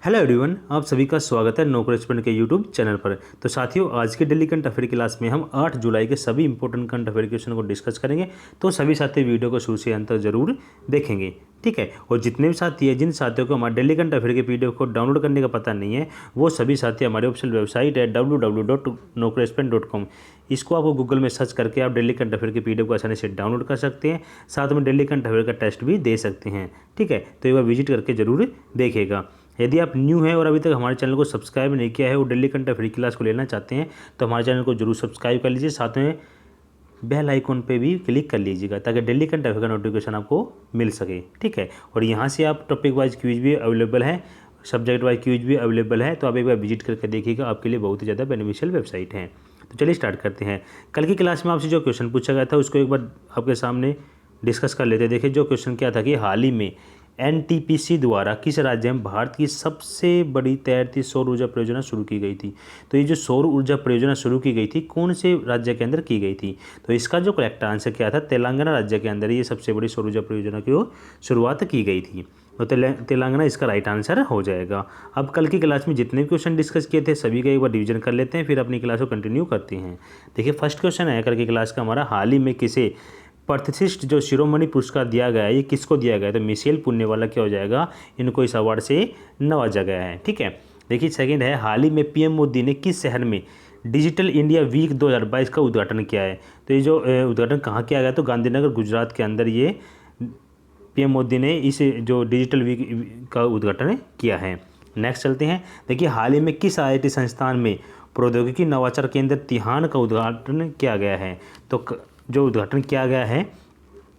Hello everyone, आप सभी का स्वागत है नो करेस्पॉन्डेंट के यूट्यूब चैनल पर। तो साथियों, आज के डेली करंट अफेयर क्लास में हम 8 जुलाई के सभी इंपॉर्टेंट करंट अफेयर क्वेश्चन को डिस्कस करेंगे। तो सभी साथी वीडियो को शुरू से अंत तक जरूर देखेंगे, ठीक है। और जितने भी साथी हैं, जिन साथियों को हमारे डेली करंट अफेयर के पीडीएफ को डाउनलोड करने का पता नहीं है, वो सभी साथी हमारी ऑफिशियल वेबसाइट है www.nocrespondent.com। इसको आपको गूगल में सर्च करके आप डेली करंट अफेयर के पीडीएफ को आसानी से डाउनलोड कर सकते हैं। साथ में डेली करंट अफेयर का टेस्ट भी दे सकते हैं, ठीक है। तो एक बार विजिट करके जरूर देखिएगा। यदि आप न्यू हैं और अभी तक हमारे चैनल को सब्सक्राइब नहीं किया है और डेली करंट अफेयर क्लास को लेना चाहते हैं तो हमारे चैनल को जरूर सब्सक्राइब कर लीजिए। साथ में बेल आइकॉन पे भी क्लिक कर लीजिएगा ताकि डेली करंट अफेयर का नोटिफिकेशन आपको मिल सके, ठीक है। और यहाँ से आप टॉपिक वाइज क्विज भी अवेलेबल है, सब्जेक्ट वाइज क्विज भी अवेलेबल है। तो आप एक बार विजिट करके देखिएगा, आपके लिए बहुत ही ज़्यादा बेनिफिशियल वेबसाइट है। तो चलिए स्टार्ट करते हैं। कल की क्लास में आपसे जो क्वेश्चन पूछा गया था उसको एक बार आपके सामने डिस्कस कर लेते हैं। देखिए जो क्वेश्चन क्या था कि हाल ही में एनटीपीसी द्वारा किस राज्य में भारत की सबसे बड़ी तैरती सौर ऊर्जा परियोजना शुरू की गई थी। तो ये जो सौर ऊर्जा परियोजना शुरू की गई थी कौन से राज्य के अंदर की गई थी। तो इसका जो करेक्ट आंसर क्या था, तेलंगाना राज्य के अंदर ये सबसे बड़ी सौर ऊर्जा परियोजना की शुरुआत की गई थी। तो तेलंगाना इसका राइट आंसर हो जाएगा। अब कल की क्लास में जितने भी क्वेश्चन डिस्कस किए थे सभी का एक बार रिविजन कर लेते हैं, फिर अपनी क्लास को कंटिन्यू करते हैं। देखिए फर्स्ट क्वेश्चन है कल की क्लास का हमारा, हाल ही में किसे प्रतिष्ठित जो शिरोमणि पुरस्कार दिया गया है, ये किसको दिया गया है। तो मिशेल पुण्यवाला क्या हो जाएगा, इनको इस अवार्ड से नवाजा गया है, ठीक है। देखिए सेकंड है, हाल ही में पीएम मोदी ने किस शहर में डिजिटल इंडिया वीक 2022 का उद्घाटन किया है। तो ये जो उद्घाटन कहाँ किया गया, तो गांधीनगर गुजरात के अंदर ये पीएम मोदी ने इस जो डिजिटल वीक का उद्घाटन किया है। नेक्स्ट चलते हैं। देखिए हाल ही में किस आईआईटी संस्थान में प्रौद्योगिकी नवाचार केंद्र तिहान का उद्घाटन किया गया है। तो जो उद्घाटन किया गया है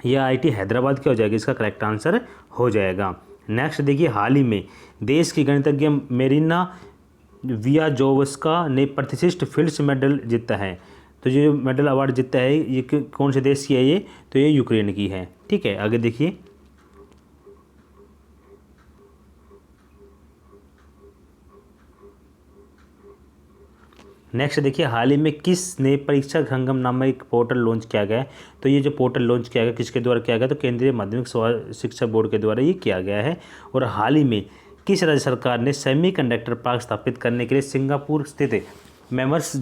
यह आईआईटी हैदराबाद क्या हो जाएगा, इसका करेक्ट आंसर हो जाएगा। नेक्स्ट देखिए, हाल ही में देश की गणितज्ञ मेरिना वियाजोवस्का ने प्रतिष्ठित फिल्ड्स मेडल जीता है। तो जो मेडल अवार्ड जीता है ये कौन से देश की है ये, तो ये यूक्रेन की है, ठीक है। आगे देखिए, नेक्स्ट देखिए, हाल ही में किसने परीक्षा संगम नामक एक पोर्टल लॉन्च किया गया है। तो ये जो पोर्टल लॉन्च किया गया किसके द्वारा किया गया, तो केंद्रीय माध्यमिक शिक्षा बोर्ड के द्वारा ये किया गया है। और हाल ही में किस राज्य सरकार ने सेमीकंडक्टर पार्क स्थापित करने के लिए सिंगापुर स्थित मेमर्स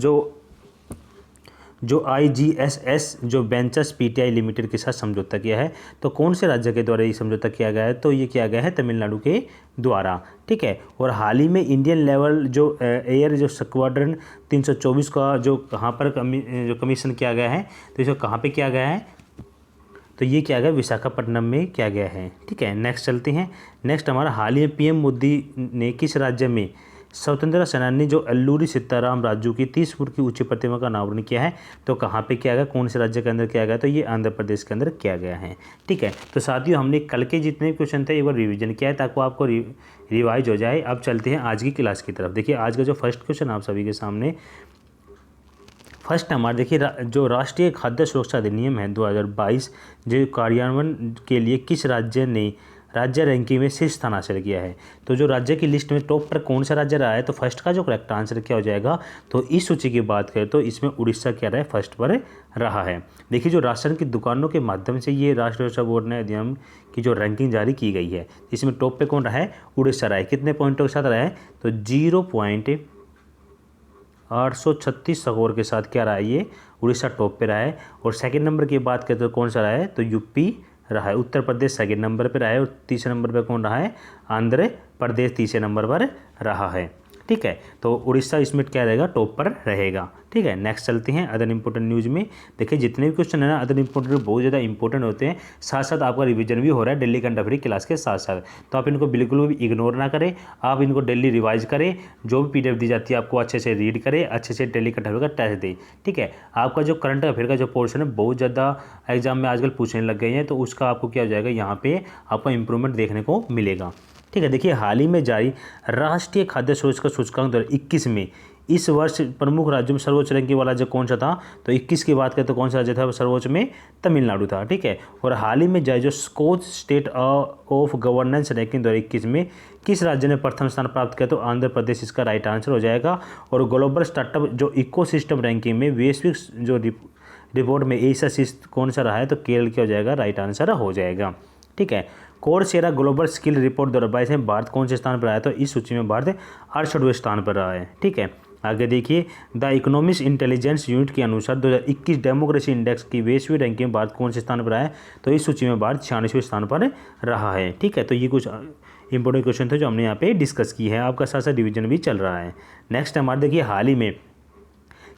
जो IGSS जो वेंचर्स PTI लिमिटेड के साथ समझौता किया है। तो कौन से राज्य के द्वारा ये समझौता किया गया है, तो ये किया गया है तमिलनाडु के द्वारा, ठीक है। और हाल ही में इंडियन लेवल जो एयर जो स्क्वाड्रन 324 का जो कहाँ पर जो कमीशन किया गया है, तो इसको कहाँ पे किया गया है, तो ये किया गया विशाखापट्टनम में किया गया है, ठीक है। नेक्स्ट चलते हैं। नेक्स्ट हमारा, हाल ही में पीएम मोदी ने किस राज्य में स्वतंत्रता सेनानी जो अल्लूरी सीताराम राजू की 30 फुट की ऊंची प्रतिमा का अनावरण किया है। तो कहाँ पे किया गया, कौन से राज्य के अंदर किया गया, तो ये आंध्र प्रदेश के अंदर किया गया है, ठीक है। तो साथियों हमने कल के जितने क्वेश्चन थे एक बार रिवीजन किया है ताकि आपको रिवाइज हो जाए। अब चलते हैं आज की क्लास की तरफ। देखिए आज का जो फर्स्ट क्वेश्चन आप सभी के सामने फर्स्ट हमारे देखिए, जो राष्ट्रीय खाद्य सुरक्षा अधिनियम है 2022 जो कार्यान्वयन के लिए किस राज्य ने राज्य रैंकिंग में शीर्ष स्थान हासिल किया है। तो जो राज्य की लिस्ट में टॉप पर कौन सा राज्य रहा है, तो फर्स्ट का जो करेक्ट आंसर क्या हो जाएगा, तो इस सूची की बात करें तो इसमें उड़ीसा क्या रहा है, फर्स्ट पर रहा है। देखिए जो राशन की दुकानों के माध्यम से ये राष्ट्रीय सुरक्षा बोर्ड ने अधिनियम की जो रैंकिंग जारी की गई है, इसमें टॉप पे कौन रहा है, उड़ीसा रहा है। कितने पॉइंटों के साथ रहा है, तो 0.836 स्कोर के साथ क्या रहा है, ये उड़ीसा टॉप पे रहा है। और सेकंड नंबर की बात करें तो कौन सा रहा है, तो यूपी रहा है। उत्तर प्रदेश सेकंड नंबर पे रहा है। और तीसरे नंबर पे कौन रहा है, आंध्र प्रदेश तीसरे नंबर पर रहा है, ठीक है। तो उड़ीसा इसमें क्या रहेगा, टॉप पर रहेगा, ठीक है। नेक्स्ट चलते हैं अदर इंपॉर्टेंट न्यूज़ में। देखिए जितने भी क्वेश्चन है ना अदर इंपॉर्टेंट बहुत ज़्यादा इंपॉर्टेंट होते हैं, साथ साथ आपका रिवीजन भी हो रहा है डेली करंट अफेयर क्लास के साथ साथ। तो आप इनको बिल्कुल भी इग्नोर ना करें, आप इनको डेली रिवाइज करें। जो भी PDF दी जाती है आपको अच्छे से रीड करें, अच्छे से डेली करंट अफेयर का टेस्ट दें, ठीक है। आपका जो करंट अफेयर का जो पोर्शन है बहुत ज़्यादा एग्जाम में आजकल पूछने लग गए हैं, तो उसका आपको क्या हो जाएगा, यहाँ पे आपको इंप्रूवमेंट देखने को मिलेगा, ठीक है। देखिए हाल ही में जारी राष्ट्रीय खाद्य सुरक्षा सूचकांक 2021 में इस वर्ष प्रमुख राज्यों में सर्वोच्च रैंकिंग वाला जो कौन सा था, तो 21 की बात करें तो कौन सा राज्य था, सर्वोच्च में तमिलनाडु था, ठीक है। और हाल ही में जारी जो Skoch state of governance ranking 2021 में किस राज्य ने प्रथम स्थान प्राप्त किया, तो आंध्र प्रदेश इसका राइट आंसर हो जाएगा। और ग्लोबल स्टार्टअप जो इकोसिस्टम रैंकिंग में वैश्विक जो रिपोर्ट में एशिया शीर्ष कौन सा रहा है, तो केरल क्या हो जाएगा, राइट आंसर हो जाएगा, ठीक है। कोर्सेरा ग्लोबल स्किल रिपोर्ट 2022 में भारत कौन से स्थान पर आया? तो इस सूची में भारत 68वें स्थान पर रहा है। ठीक है, आगे देखिए, द इकोनॉमिक्स इंटेलिजेंस यूनिट के अनुसार 2021 डेमोक्रेसी इंडेक्स की वैश्विक रैंकिंग में भारत कौन से स्थान पर आया? तो इस सूची में भारत 96वें स्थान पर रहा है। ठीक है, तो ये कुछ इंपॉर्टेंट क्वेश्चन थे जो हमने यहाँ पे डिस्कस की है। आपका साथ साथ डिवीजन भी चल रहा है। नेक्स्ट हमारे देखिए, हाल ही में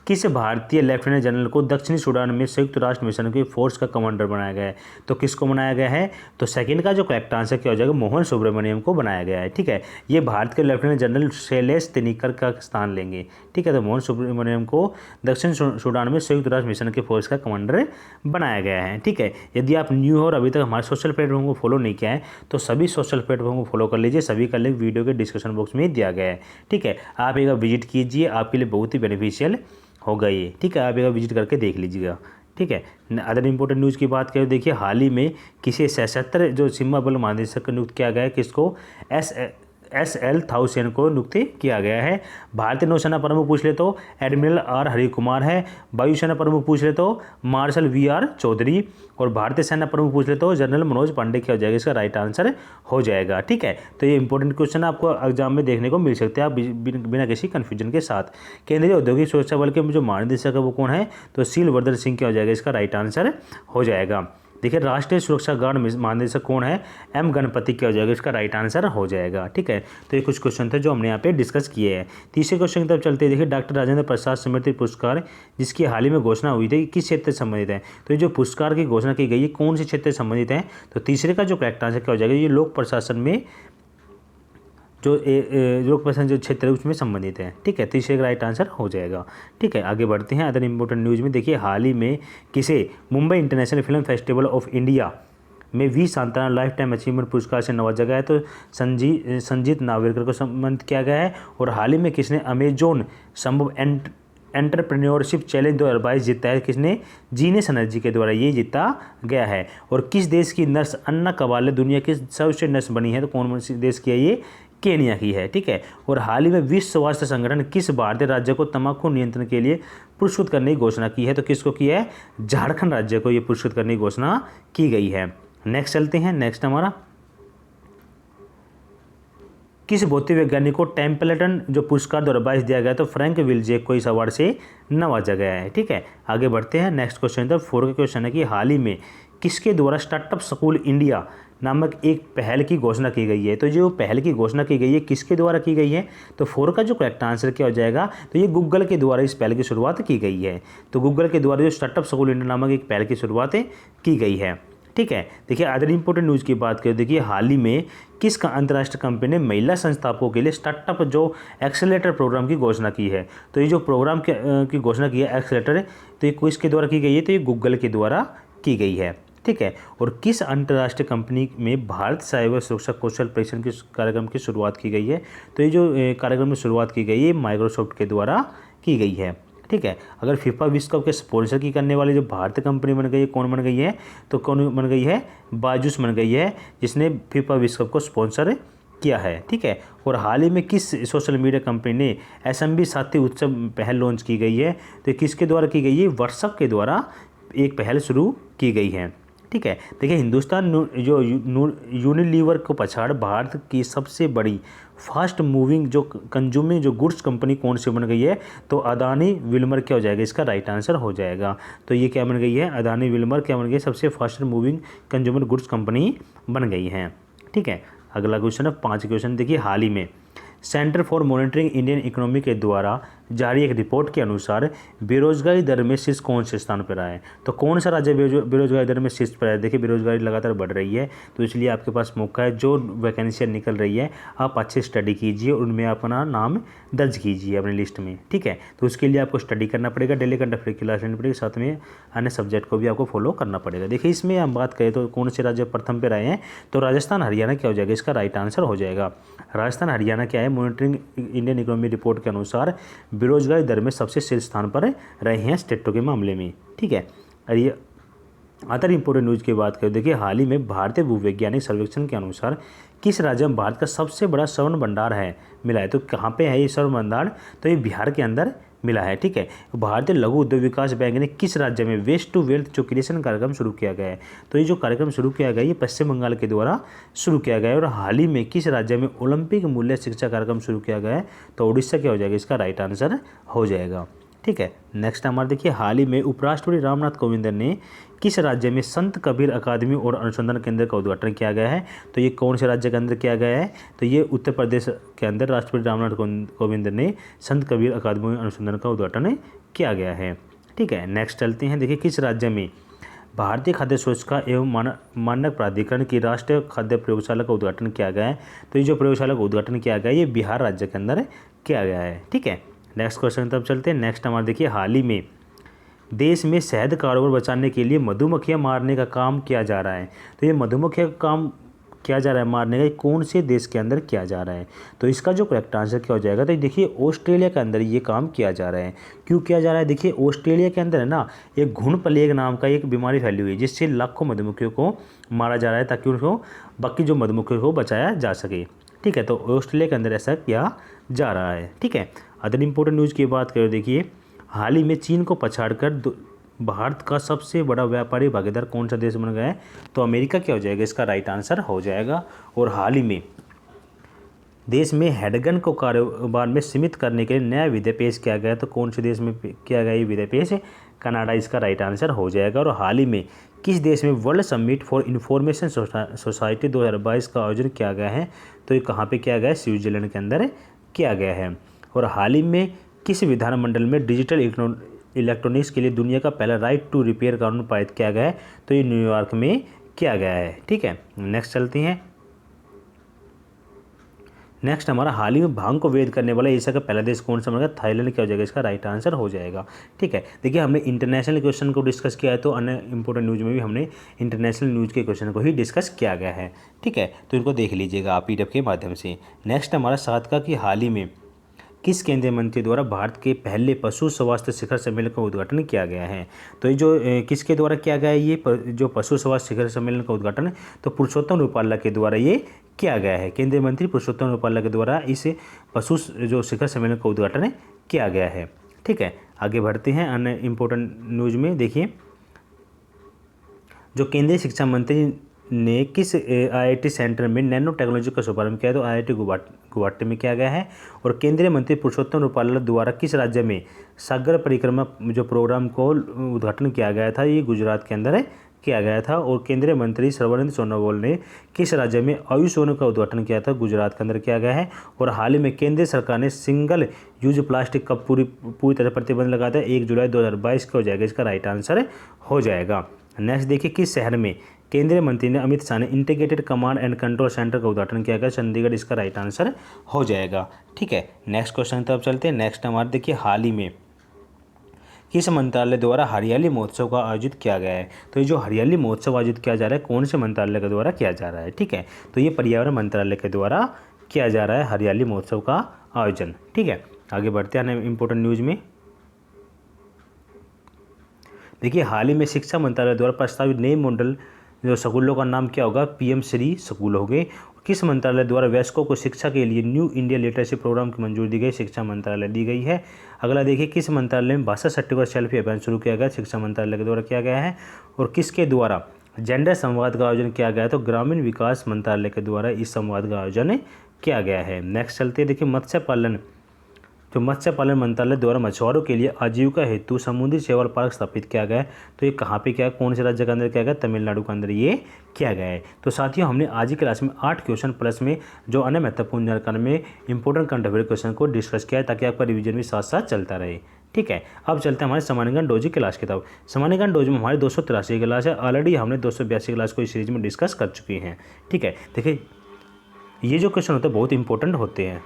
किस भारतीय लेफ्टिनेंट जनरल को दक्षिणी सूडान में संयुक्त राष्ट्र मिशन की फोर्स का कमांडर बनाया गया है? तो किसको बनाया गया है? तो सेकंड का जो करेक्ट आंसर क्या हो जाएगा? मोहन सुब्रमण्यम को बनाया गया है। ठीक है, ये भारत के लेफ्टिनेंट जनरल शैलेश तिनिकर का स्थान लेंगे। ठीक है, तो मोहन सुब्रमण्यम को दक्षिण सूडान में संयुक्त राष्ट्र मिशन के फोर्स का कमांडर बनाया गया है। ठीक है, यदि आप न्यू हो और अभी तक हमारे सोशल प्लेटफॉर्म को फॉलो नहीं किया है तो सभी सोशल प्लेटफॉर्म को फॉलो कर लीजिए। सभी का लिंक वीडियो के डिस्क्रिप्शन बॉक्स में दिया गया है। ठीक है, आप एक विजिट कीजिए, आपके लिए बहुत ही बेनिफिशियल होगा ये। ठीक है, आप एक विजिट करके देख लीजिएगा। ठीक है, अदर इंपॉर्टेंट न्यूज़ की बात करें, देखिए हाल ही में किसी सशस्त्र जो सीमा बल महानिदेशक नियुक्त किया गया है, किसको? SL थाउसेन को नियुक्त किया गया है। भारतीय नौसेना प्रमुख पूछ ले तो एडमिरल R हरि कुमार है। वायुसेना प्रमुख पूछ ले तो मार्शल VR चौधरी। और भारतीय सेना प्रमुख पूछ ले तो जनरल मनोज पांडे क्या हो जाएगा? इसका राइट आंसर हो जाएगा। ठीक है, तो ये इंपॉर्टेंट क्वेश्चन आपको एग्जाम में देखने को मिल सकते हैं आप बिना किसी कन्फ्यूजन के साथ। केंद्रीय औद्योगिक सुरक्षा बल के जो महानिदेशक है वो कौन है? तो शीलवर्धन सिंह क्या हो जाएगा? इसका राइट आंसर हो जाएगा। देखिए, राष्ट्रीय सुरक्षा गार्ड महानिदेशक कौन है? M गणपति क्या हो जाएगा? इसका राइट आंसर हो जाएगा। ठीक है, तो ये कुछ क्वेश्चन थे जो हमने यहाँ पे डिस्कस किए हैं। तीसरे क्वेश्चन की तरफ चलते हैं। देखिए, डॉक्टर राजेंद्र प्रसाद स्मृति पुरस्कार जिसकी हाल ही में घोषणा हुई थी, किस क्षेत्र से संबंधित है? तो ये जो पुरस्कार की घोषणा की गई है कौन से क्षेत्र से संबंधित है? तो तीसरे का जो करेक्ट आंसर क्या हो जाएगा? ये लोक प्रशासन में जो लोक प्रशासन जो क्षेत्र है उसमें संबंधित है। ठीक है, तीसरे का राइट आंसर हो जाएगा। ठीक है, आगे बढ़ते हैं अदर इंपॉर्टेंट न्यूज़ में। देखिए, हाल ही में किसे Mumbai international film festival of India में वी सांत्वना लाइफ टाइम अचीवमेंट पुरस्कार से नवाजा गया है? तो संजीत नागवेकर को सम्मानित किया गया है। और हाल ही में किसने अमेजोन संभव एंटरप्रेन्योरशिप चैलेंज 2022 जीता है? किसने? जीनेस एनर्जी के द्वारा ये जीता गया है। और किस देश की नर्स अन्ना कवाले दुनिया की सर्वश्रेष्ठ नर्स बनी है? तो कौन से देश की है? ये केनिया की है। ठीक है, और हाल ही में विश्व स्वास्थ्य संगठन किस भारतीय राज्य को तंबाकू नियंत्रण के लिए पुरस्कृत करने की घोषणा की है? तो किसको की है? झारखंड राज्य को ये पुरस्कृत करने की घोषणा की गई है। नेक्स्ट चलते हैं। नेक्स्ट हमारा, किस भौतिक वैज्ञानिक को टेम्पलेटन जो पुरस्कार 2022 दिया गया? तो फ्रैंक विलजेक को इस अवार्ड से नवाजा गया है। ठीक है, आगे बढ़ते हैं। नेक्स्ट क्वेश्चन था 4 का क्वेश्चन है कि हाल ही में किसके द्वारा स्टार्टअप स्कूल इंडिया नामक एक पहल की घोषणा की गई है? तो जो पहल की घोषणा की गई है किसके द्वारा की गई है? तो 4 का जो करेक्ट आंसर क्या हो जाएगा? तो ये गूगल के द्वारा इस पहल की शुरुआत की गई है। तो गूगल के द्वारा जो स्टार्टअप स्कूल इंडिया नामक एक पहल की शुरुआत की गई है। ठीक है, देखिए अदर इंपॉर्टेंट न्यूज़ की बात करें, देखिए हाल ही में किस अंतर्राष्ट्रीय कंपनी ने महिला संस्थापकों के लिए स्टार्टअप जो एक्सेलेरेटर प्रोग्राम की घोषणा की है? तो ये जो प्रोग्राम की घोषणा की है एक्सेलेरेटर, तो ये किसके द्वारा की गई है? तो ये गूगल के द्वारा की गई है। ठीक है, और किस अंतर्राष्ट्रीय कंपनी में भारत साइबर सुरक्षा कौशल परीक्षण के कार्यक्रम की शुरुआत की गई है? तो ये जो कार्यक्रम में शुरुआत की गई है माइक्रोसॉफ्ट के द्वारा की गई है। ठीक है, अगर फीफा विश्व कप के स्पॉन्सर की करने वाली जो भारतीय कंपनी बन गई है, कौन बन गई है? तो कौन बन गई है? बायजूस बन गई है, जिसने फीफा विश्व कप को स्पॉन्सर किया है। ठीक है, और हाल ही में किस सोशल मीडिया कंपनी ने SMB साथी उत्सव पहल लॉन्च की गई है? तो किसके द्वारा की गई है? व्हाट्सएप के द्वारा एक पहल शुरू की गई है। ठीक है, देखिए हिंदुस्तान जो यूनिलीवर को पछाड़ भारत की सबसे बड़ी फास्ट मूविंग जो कंज्यूमिंग जो गुड्स कंपनी कौन सी बन गई है? तो अदानी विल्मर क्या हो जाएगा? इसका राइट आंसर हो जाएगा। तो ये क्या बन गई है? अदानी विल्मर क्या बन गई? सबसे fast moving consumer goods company बन गई है। ठीक है, अगला क्वेश्चन है 5 क्वेश्चन। देखिए हाल ही में centre for monitoring Indian economy के द्वारा जारी एक रिपोर्ट के अनुसार बेरोजगारी दर में शीर्ष कौन से स्थान पर आया है? तो कौन सा राज्य बेरोजगारी दर में शीर्ष पर है? देखिए बेरोजगारी लगातार बढ़ रही है, तो इसलिए आपके पास मौका है, जो वैकेंसियाँ निकल रही है आप अच्छे स्टडी कीजिए, उनमें अपना नाम दर्ज कीजिए अपनी लिस्ट में। ठीक है, तो उसके लिए आपको स्टडी करना पड़ेगा, डेली करंट अफेयर की क्लास लेनी पड़ेगी, साथ में अन्य सब्जेक्ट को भी आपको फॉलो करना पड़ेगा। देखिए इसमें हम बात करें तो कौन से राज्य प्रथम पर आए हैं? तो राजस्थान हरियाणा क्या हो जाएगा? इसका राइट आंसर हो जाएगा राजस्थान हरियाणा क्या है? मॉनिटरिंग इंडियन इकोनॉमी रिपोर्ट के अनुसार बेरोजगारी दर में सबसे शीर्ष स्थान पर रहे हैं स्टेटों के मामले में। ठीक है, और ये अदर इंपॉर्टेंट न्यूज़ की बात करें, देखिए हाल ही में भारतीय भूवैज्ञानिक सर्वेक्षण के अनुसार किस राज्य में भारत का सबसे बड़ा स्वर्ण भंडार है मिला है? तो कहाँ पे है ये स्वर्ण भंडार? तो ये बिहार के अंदर मिला है। ठीक है, भारतीय लघु उद्योग विकास बैंक ने किस राज्य में वेस्ट टू वेल्थ जो क्रिएशन कार्यक्रम शुरू किया गया है? तो ये जो कार्यक्रम शुरू किया गया है ये पश्चिम बंगाल के द्वारा शुरू किया गया है। और हाल ही में किस राज्य में ओलंपिक मूल्य शिक्षा कार्यक्रम शुरू किया गया है? तो उड़ीसा क्या हो जाएगा, इसका राइट आंसर हो जाएगा। ठीक है, नेक्स्ट हमारा देखिए, हाल ही में उपराष्ट्रपति रामनाथ कोविंद ने किस राज्य में संत कबीर अकादमी और अनुसंधान केंद्र का उद्घाटन किया गया है? तो ये कौन से राज्य के अंदर किया गया है? तो ये उत्तर प्रदेश के अंदर राष्ट्रपति रामनाथ कोविंद ने संत कबीर अकादमी और अनुसंधान का उद्घाटन किया गया है। ठीक है, नेक्स्ट चलते हैं। देखिए, किस राज्य में भारतीय खाद्य सूचकांक एवं मानक प्राधिकरण की राष्ट्रीय खाद्य प्रयोगशाला का उद्घाटन किया गया है? तो ये जो प्रयोगशाला का उद्घाटन किया गया है ये बिहार राज्य के अंदर किया गया है। ठीक है, नेक्स्ट क्वेश्चन तब चलते हैं। नेक्स्ट हमारा देखिए, हाल ही में देश में शहद कारोबार बचाने के लिए मधुमक्खियां मारने का काम किया जा रहा है। तो ये मधुमक्खियां का काम किया जा रहा है मारने का, कौन से देश के अंदर किया जा रहा है? तो इसका जो करेक्ट आंसर क्या हो जाएगा? तो देखिए, ऑस्ट्रेलिया के अंदर ये काम किया जा रहा है। क्यों किया जा रहा है? देखिए, ऑस्ट्रेलिया के अंदर है ना एक घुन प्लेग नाम का एक बीमारी फैली हुई है जिससे लाखों मधुमक्खियों को मारा जा रहा है ताकि उनको बाकी जो मधुमक्खियों को बचाया जा सके। ठीक है, तो ऑस्ट्रेलिया के अंदर ऐसा किया जा रहा है। ठीक है, अदर इंपॉर्टेंट न्यूज़ की बात करें, देखिए हाल ही में चीन को पछाड़कर भारत का सबसे बड़ा व्यापारी भागीदार कौन सा देश बन गया है? तो अमेरिका क्या हो जाएगा, इसका राइट आंसर हो जाएगा। और हाल ही में देश में हैंडगन को कारोबार में सीमित करने के लिए नया विधेयक पेश किया गया, तो कौन से देश में किया गया ये विधेयक पेश? कनाडा इसका राइट आंसर हो जाएगा। और हाल ही में किस देश में world summit for information society 2022 का आयोजन किया गया है? तो ये कहाँ पे किया गया है? स्विट्जरलैंड के अंदर किया गया है। और हाल ही में किस विधानमंडल में डिजिटल इलेक्ट्रॉनिक्स के लिए दुनिया का पहला राइट टू रिपेयर कानून पारित किया गया है? तो ये न्यूयॉर्क में किया गया है। ठीक है, नेक्स्ट चलते हैं। नेक्स्ट हमारा, हाल ही में भांग को वैध करने वाला एशिया का पहला देश कौन सा बनेगा? थाईलैंड क्या हो जाएगा, इसका राइट आंसर हो जाएगा। ठीक है, देखिए हमने इंटरनेशनल क्वेश्चन को डिस्कस किया है तो अन्य इंपॉर्टेंट न्यूज़ में भी हमने इंटरनेशनल न्यूज़ के क्वेश्चन को ही डिस्कस किया गया है। ठीक है, तो इनको देख लीजिएगा आप PDF के माध्यम से। नेक्स्ट हमारा 7 का कि हाल ही में किस केंद्रीय मंत्री द्वारा भारत के पहले पशु स्वास्थ्य शिखर सम्मेलन का उद्घाटन किया गया है? तो ये जो किसके द्वारा किया गया है ये जो पशु स्वास्थ्य शिखर सम्मेलन का उद्घाटन, तो पुरुषोत्तम रूपाला के द्वारा ये किया गया है। केंद्रीय मंत्री पुरुषोत्तम रूपाला के द्वारा इस पशु जो शिखर सम्मेलन का उद्घाटन किया गया है। ठीक है, आगे बढ़ते हैं अन्य इम्पोर्टेंट न्यूज़ में। देखिए, जो केंद्रीय शिक्षा मंत्री ने किस IIT सेंटर में नैनो टेक्नोलॉजी का शुभारंभ किया? तो IIT गुवाहाटी में किया गया है। और केंद्रीय मंत्री पुरुषोत्तम रूपाला द्वारा किस राज्य में सागर परिक्रमा जो प्रोग्राम को उद्घाटन किया गया था? ये गुजरात के अंदर किया गया था। और केंद्रीय मंत्री सर्बानंद सोनोवाल ने किस राज्य में आयुष वन का उद्घाटन किया था? गुजरात के अंदर किया गया है। और हाल ही में केंद्र सरकार ने सिंगल यूज प्लास्टिक का पूरी तरह प्रतिबंध लगा था 1 जुलाई 2022 का हो जाएगा, इसका राइट आंसर हो जाएगा। नेक्स्ट देखिए, किस शहर में केंद्रीय मंत्री ने अमित शाह ने integrated command and control centre का उद्घाटन किया गया? चंडीगढ़ इसका राइट आंसर हो जाएगा। ठीक है, नेक्स्ट क्वेश्चन तब चलते हैं। नेक्स्ट हमारे देखिए, हाल ही में किस मंत्रालय द्वारा हरियाली महोत्सव का आयोजित किया गया है? तो ये जो हरियाली महोत्सव आयोजित किया जा रहा है कौन से मंत्रालय के द्वारा किया जा रहा है? ठीक है, तो ये पर्यावरण मंत्रालय के द्वारा किया जा रहा है हरियाली महोत्सव का आयोजन। ठीक है, आगे बढ़ते हैं इंपॉर्टेंट न्यूज़ में। देखिए, हाल ही में शिक्षा मंत्रालय द्वारा प्रस्तावित नए मॉडल जो स्कूलों का नाम क्या होगा? PM श्री स्कूल हो गए। किस मंत्रालय द्वारा वयस्कों को शिक्षा के लिए न्यू इंडिया लिटरेसी प्रोग्राम की मंजूरी दी गई? शिक्षा मंत्रालय दी गई है। अगला देखिए, किस मंत्रालय में भाषा सर्टिफिकेट सेल्फी अभियान शुरू किया गया? शिक्षा मंत्रालय के द्वारा किया गया है। और किसके द्वारा जेंडर संवाद का आयोजन किया गया? तो ग्रामीण विकास मंत्रालय के द्वारा इस संवाद का आयोजन किया गया है। नेक्स्ट चलते हैं। देखिए, मत्स्य पालन मंत्रालय द्वारा मछुआरों के लिए आजीविका हेतु समुद्री शैवाल पार्क स्थापित किया गया है। तो ये कहाँ पे किया है, कौन से राज्य के अंदर किया गया? तमिलनाडु के अंदर ये किया गया है। तो साथियों, हमने आज की क्लास में 8 क्वेश्चन प्लस में जो अन्य महत्वपूर्ण जानकारी में इंपॉर्टेंट करंट अफेयर क्वेश्चन को डिस्कस किया है ताकि आपका रिवीजन भी साथ साथ चलता रहे। ठीक है, अब चलते हैं हमारे सामान्य ज्ञान डोजी क्लास की तरफ। सामान्य ज्ञान डोजी में हमारी 283 क्लास है। ऑलरेडी हमने 282 क्लास को इस सीरीज में डिस्कस कर चुके हैं। ठीक है, देखिए ये जो क्वेश्चन होते हैं बहुत इंपॉर्टेंट होते हैं।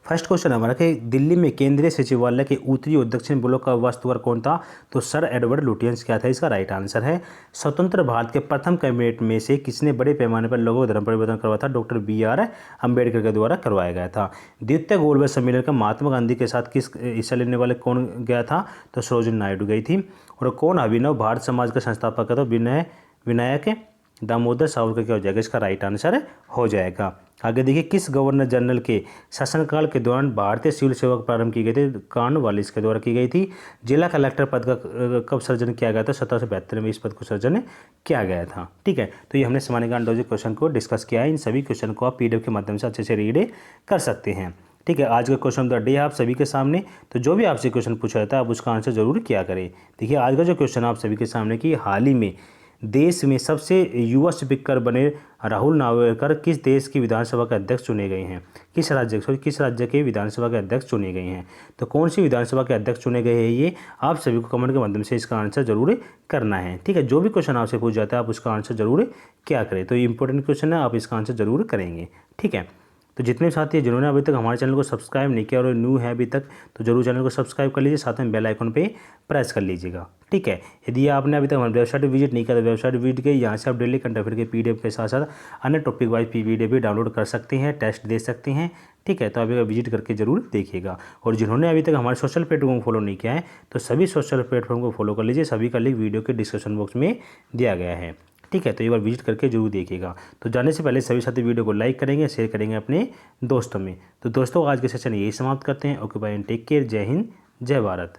फर्स्ट क्वेश्चन हमारा कि दिल्ली में केंद्रीय सचिवालय के उत्तरी और दक्षिण ब्लॉक का वास्तुकार कौन था? तो सर एडवर्ड लुटियंस क्या था? इसका राइट आंसर है। स्वतंत्र भारत के प्रथम कैबिनेट में से किसने बड़े पैमाने पर लोगों धर्म परिवर्तन करवाया था? डॉक्टर BR अम्बेडकर के द्वारा करवाया गया था। द्वितीय गोलमेज सम्मेलन का महात्मा गांधी के साथ किस हिस्सा लेने वाले कौन गया था? तो सरोजिनी नायडू गई थी। और कौन अभिनव भारत समाज का संस्थापक है? तो विनायक दामोदर सावरकर क्या हो जाएगा, इसका राइट आंसर हो जाएगा। आगे देखिए, किस गवर्नर जनरल के शासनकाल के दौरान भारतीय सिविल सेवा प्रारंभ की गई थी, कॉर्नवालिस के द्वारा की गई थी। जिला कलेक्टर पद का कब सृजन किया गया था, 1772 में इस पद को सृजन किया गया था। ठीक है, तो ये हमने सामान्य ज्ञान लॉजिक क्वेश्चन को डिस्कस किया है। इन सभी क्वेश्चन को आप PDF के माध्यम से अच्छे से रीड कर सकते हैं। ठीक है, आज का क्वेश्चन द डे है आप सभी के सामने। तो जो भी आपसे क्वेश्चन पूछा जाता है आप उसका आंसर जरूर किया करें। देखिए, आज का जो क्वेश्चन आप सभी के सामने कि हाल ही में देश में सबसे युवा स्पीकर बने राहुल नार्वेकर किस देश की विधानसभा के अध्यक्ष चुने गए हैं, किस राज्य के विधानसभा के अध्यक्ष चुने गए हैं। तो कौन सी विधानसभा के अध्यक्ष चुने गए हैं, ये आप सभी को कमेंट के माध्यम से इसका आंसर जरूर करना है। ठीक है, जो भी क्वेश्चन आपसे पूछ जाता है आप उसका आंसर जरूर क्या करें। तो ये इंपॉर्टेंट क्वेश्चन है, आप इसका आंसर जरूर करेंगे। ठीक है, तो जितने साथी जिन्होंने अभी तक हमारे चैनल को सब्सक्राइब नहीं किया और न्यू है अभी तक, तो जरूर चैनल को सब्सक्राइब कर लीजिए, साथ में बेल आइकन पे प्रेस कर लीजिएगा। ठीक है, यदि आपने अभी तक हमारी वेबसाइट विजिट नहीं किया तो वेबसाइट विजिट के यहाँ से आप डेली करंट अफेयर के PDF के साथ साथ अन्य टॉपिक वाइज PDF भी डाउनलोड कर सकते हैं, टेस्ट दे सकते हैं। ठीक है, तो आप विजिट करके जरूर देखिएगा। और जिन्होंने अभी तक हमारे सोशल प्लेटफॉर्म को फॉलो नहीं किया है तो सभी सोशल प्लेटफॉर्म को फॉलो कर लीजिए, सभी का लिंक वीडियो के डिस्क्रिप्शन बॉक्स में दिया गया है। ठीक है, तो एक बार विजिट करके जरूर देखिएगा। तो जाने से पहले सभी साथी वीडियो को लाइक करेंगे, शेयर करेंगे अपने दोस्तों में। तो दोस्तों, आज के सेशन यही समाप्त करते हैं। Okay bye and take care. जय हिंद, जय भारत।